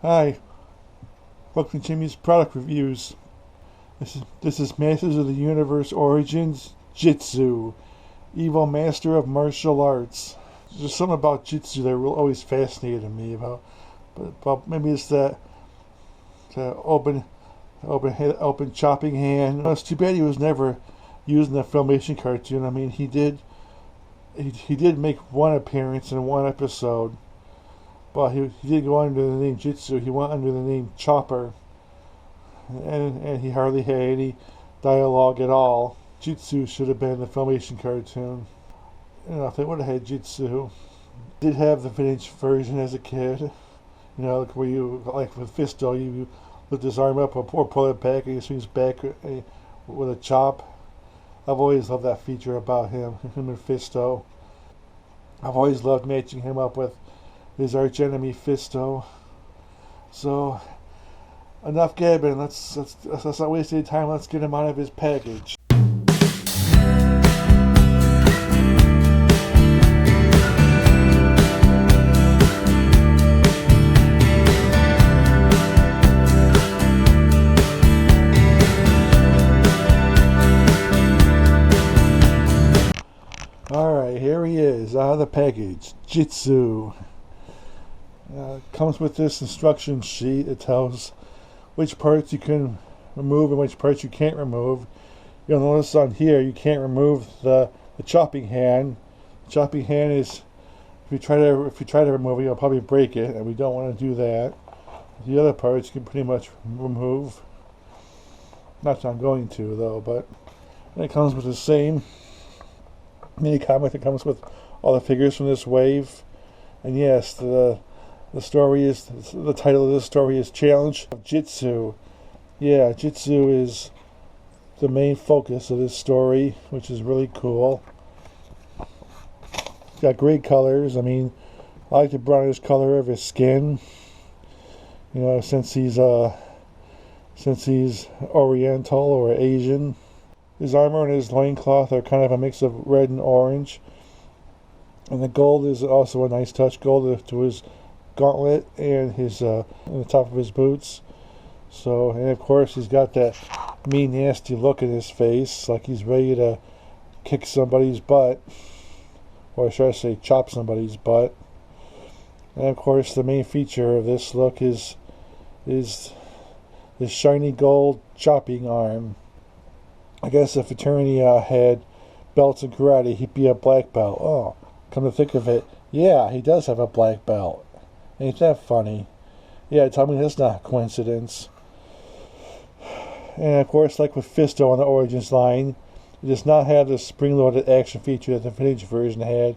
Hi, welcome to Jimmy's product reviews. This is Masters of the Universe Origins Jitsu, Evil Master of Martial Arts. There's something about Jitsu that always fascinated me but maybe it's that open chopping hand. It's too bad he was never used in the Filmation cartoon. I mean, he did make one appearance in one episode. But he did go under the name Jitsu. He went under the name Chopper. And he hardly had any dialogue at all. Jitsu should have been the Filmation cartoon. If they would have had Jitsu. Did have the vintage version as a kid. Like where like with Fisto, you lift his arm up or pull it back and he swings back with a chop. I've always loved that feature about him and Fisto. I've always loved matching him up with his arch enemy Fisto. So enough gabbing. Let's not waste any time. Let's get him out of his package. Alright, here he is out of the package. Jitsu. Comes with this instruction sheet. It tells which parts you can remove and which parts you can't remove. You'll notice on here you can't remove the chopping hand. The chopping hand is, if you try to remove it, you'll probably break it, and we don't want to do that. The other parts you can pretty much remove. Not that I'm going to though, but it comes with the same mini comic that comes with all the figures from this wave. And yes, the title of this story is Challenge of Jitsu. Yeah, Jitsu is the main focus of this story, which is really cool. It's got great colors. I mean, I like the brownish color of his skin. Since he's Oriental or Asian. His armor and his loincloth are kind of a mix of red and orange. And the gold is also a nice touch. Gold to his gauntlet and his on the top of his boots. So, and of course he's got that mean, nasty look in his face, like he's ready to kick somebody's butt, or should I say chop somebody's butt. And of course the main feature of this look is this shiny gold chopping arm. I guess if Eternity had belts in karate, he'd be a black belt. Oh, come to think of it, yeah, he does have a black belt. Ain't that funny? Yeah, tell me that's not a coincidence. And of course, like with Fisto on the Origins line, it does not have the spring-loaded action feature that the vintage version had.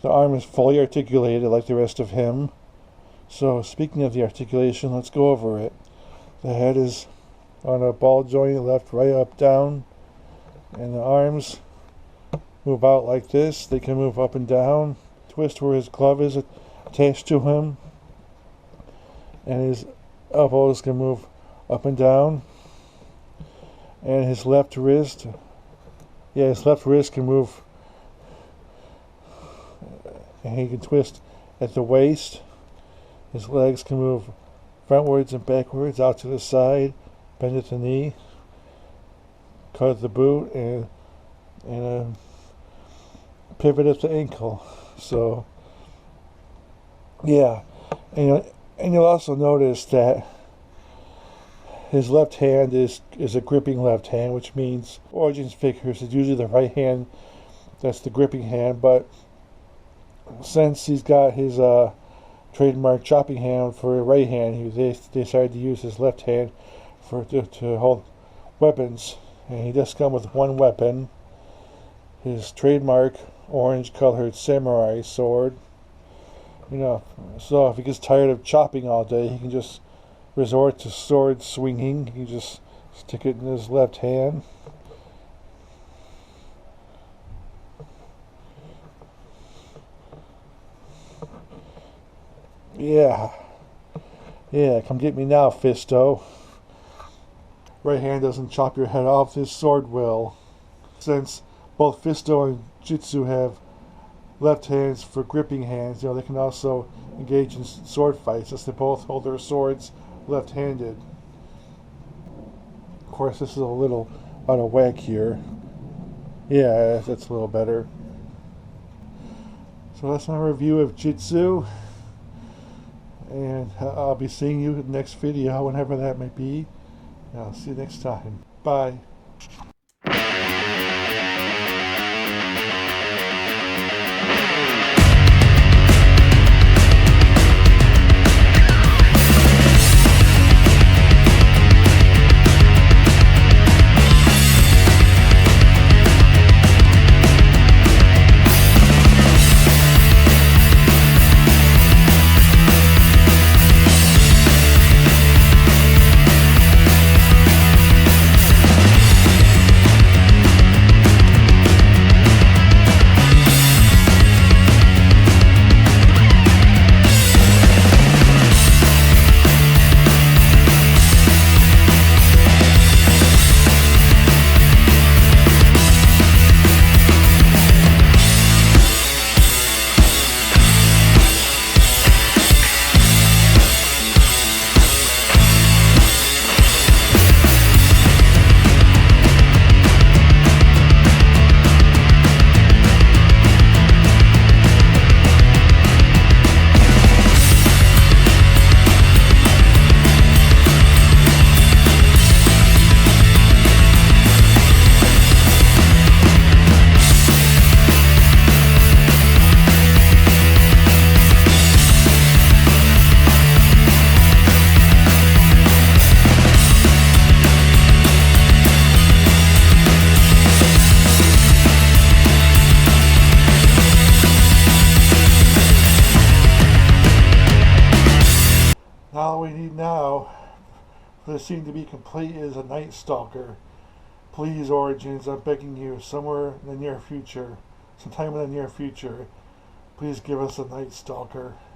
The arm is fully articulated like the rest of him. So, speaking of the articulation, let's go over it. The head is on a ball joint, left, right, up, down. And the arms move out like this. They can move up and down. Twist where his glove is attached to him. And his elbows can move up and down. And his left wrist, can move, and he can twist at the waist. His legs can move frontwards and backwards, out to the side, bend at the knee, cut at the boot, and pivot at the ankle. So, yeah, and you'll also notice that his left hand is a gripping left hand, which means Origins figures is usually the right hand that's the gripping hand, but since he's got his trademark chopping hand for a right hand, they decided to use his left hand to hold weapons, and he does come with one weapon, his trademark orange colored samurai sword. So if he gets tired of chopping all day, he can just resort to sword swinging. He can just stick it in his left hand. Yeah, come get me now, Fisto. Right hand doesn't chop your head off, this sword will. Since both Fisto and Jitsu have left hands for gripping hands. They can also engage in sword fights as they both hold their swords left-handed. Of course, this is a little out of whack here. Yeah, that's a little better. So that's my review of Jitsu. And I'll be seeing you in the next video, whenever that may be. And I'll see you next time. Bye. All we need now for the scene to be complete is a Night Stalker. Please, Origins, I'm begging you, somewhere in the near future, sometime in the near future, please give us a Night Stalker.